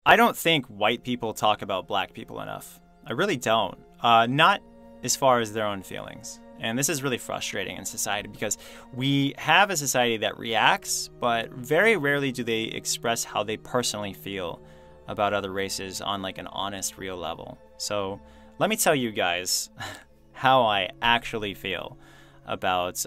I don't think white people talk about black people enough. I really don't. Not as far as their own feelings. And this is really frustrating in society because we have a society that reacts, but very rarely do they express how they personally feel about other races on like an honest, real level. So let me tell you guys how I actually feel about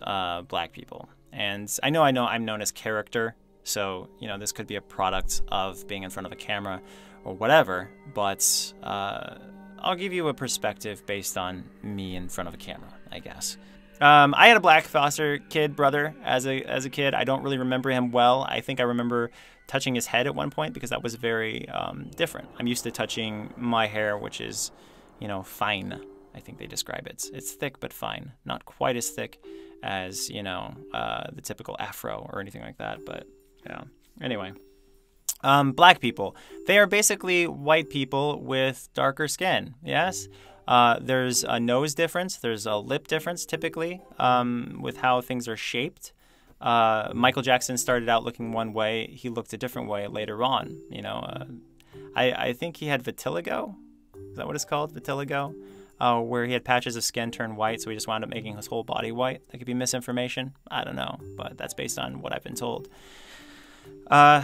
black people. And I know I'm known as character, so this could be a product of being in front of a camera or whatever, but I'll give you a perspective based on me in front of a camera, I guess. I had a black foster kid brother as a kid. I don't really remember him well. I think I remember touching his head at one point because that was very different. I'm used to touching my hair, which is, fine. I think they describe it. It's thick but fine. Not quite as thick as, the typical afro or anything like that. But, anyway. Black people. They are basically white people with darker skin, yes? There's a nose difference. There's a lip difference, typically, with how things are shaped. Michael Jackson started out looking one way. He looked a different way later on. I think he had vitiligo. Is that what it's called? Vitiligo? Where he had patches of skin turn white, so he just wound up making his whole body white. That could be misinformation. I don't know, but that's based on what I've been told.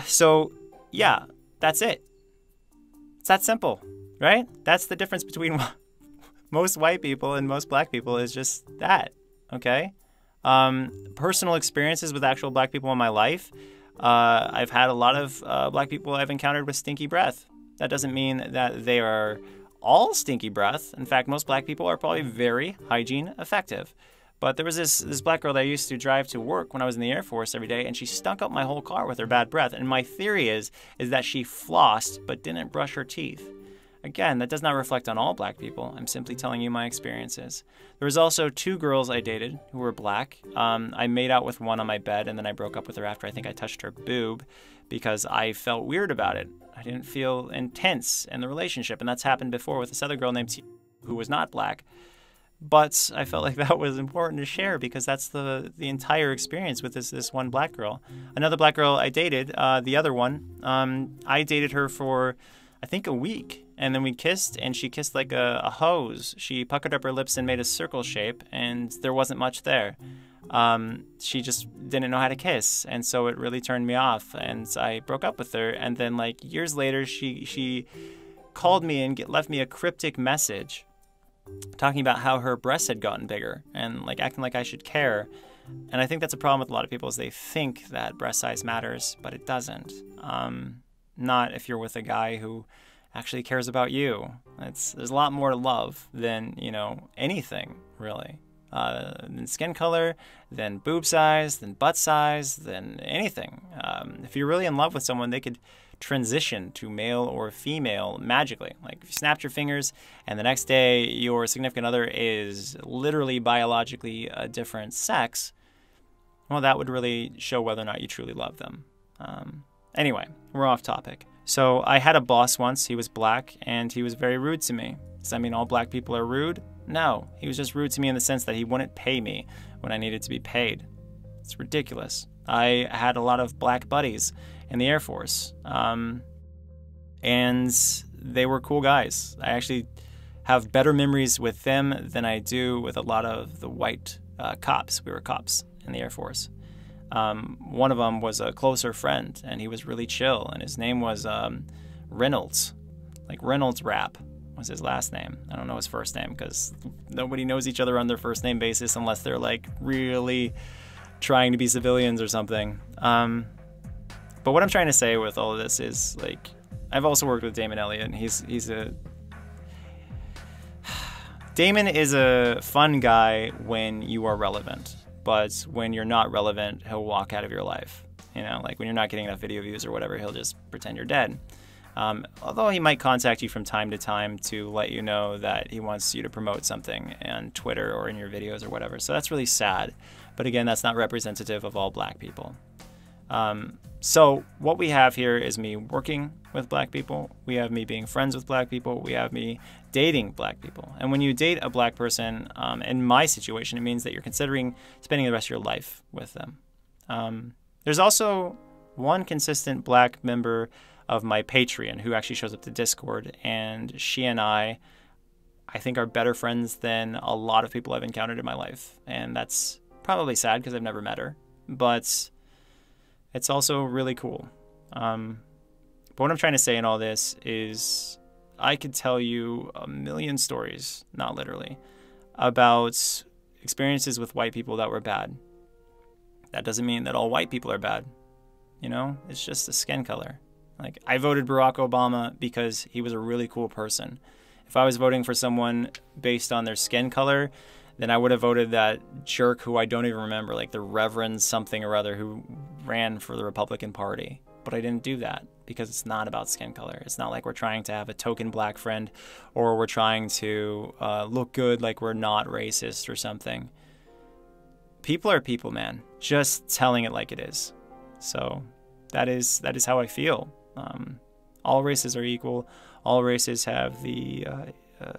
So, yeah, that's it. It's that simple, right? That's the difference between most white people and most black people is just that, okay? Personal experiences with actual black people in my life. I've had a lot of black people I've encountered with stinky breath. That doesn't mean that they are all stinky breath. In fact, most black people are probably very hygiene effective. But there was this black girl that I used to drive to work when I was in the Air Force every day, and she stunk up my whole car with her bad breath. And my theory is that she flossed but didn't brush her teeth. Again, that does not reflect on all black people. I'm simply telling you my experiences. There was also 2 girls I dated who were black. I made out with one on my bed, and then I broke up with her after I think I touched her boob because I felt weird about it. I didn't feel intense in the relationship, and that's happened before with this other girl named T who was not black. But I felt like that was important to share because that's the entire experience with this one black girl. Another black girl I dated, the other one, I dated her for, I think, a week. And then we kissed, and she kissed like a hose. She puckered up her lips and made a circle shape, and there wasn't much there. She just didn't know how to kiss, and so it really turned me off, and I broke up with her. And then, like, years later, she called me and left me a cryptic message talking about how her breasts had gotten bigger and like acting like I should care. And I think that's a problem with a lot of people is they think that breast size matters, but it doesn't. Not if you're with a guy who actually cares about you. There's a lot more to love than, anything really. Than skin color, than boob size, than butt size, than anything. If you're really in love with someone, they could transition to male or female magically. Like if you snapped your fingers and the next day your significant other is literally biologically a different sex, well, that would really show whether or not you truly love them. Anyway, we're off topic. So I had a boss once. He was black and he was very rude to me. Does that mean all black people are rude? No, he was just rude to me in the sense that he wouldn't pay me when I needed to be paid. It's ridiculous. I had a lot of black buddies in the Air Force, and they were cool guys. I actually have better memories with them than I do with a lot of the white cops. We were cops in the Air Force. One of them was a closer friend, and he was really chill, and his name was Reynolds, like Reynolds Rap was his last name. I don't know his first name because nobody knows each other on their first name basis unless they're like really trying to be civilians or something. But what I'm trying to say with all of this is, like, I've also worked with Damon Elliott, and Damon is a fun guy when you are relevant, but when you're not relevant, he'll walk out of your life. Like when you're not getting enough video views or whatever, he'll just pretend you're dead. Although he might contact you from time to time to let you know that he wants you to promote something on Twitter or in your videos or whatever. So that's really sad. But again, that's not representative of all black people. So what we have here is me working with black people. We have me being friends with black people. We have me dating black people. And when you date a black person, in my situation, it means that you're considering spending the rest of your life with them. There's also one consistent black member of my Patreon, who actually shows up to Discord, and she and I think are better friends than a lot of people I've encountered in my life. And that's probably sad because I've never met her, but it's also really cool. But what I'm trying to say in all this is I could tell you a million stories, not literally, about experiences with white people that were bad. That doesn't mean that all white people are bad. You know, it's just a skin color. Like, I voted Barack Obama because he was a really cool person. If I was voting for someone based on their skin color, then I would have voted that jerk who I don't even remember, like the Reverend something or other who ran for the Republican Party. But I didn't do that because it's not about skin color. It's not like we're trying to have a token black friend, or we're trying to look good like we're not racist or something. People are people, man. Just telling it like it is. So that is how I feel. All races are equal. All races have the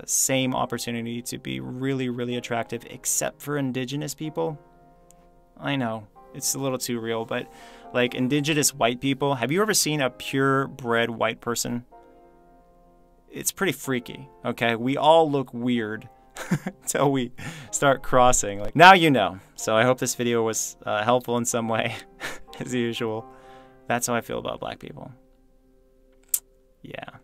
same opportunity to be really, really attractive, except for indigenous people. I know, it's a little too real, but like indigenous white people, have you ever seen a purebred white person? It's pretty freaky, okay? We all look weird until we start crossing. Like, now you know. So I hope this video was helpful in some way, as usual. That's how I feel about black people. Yeah.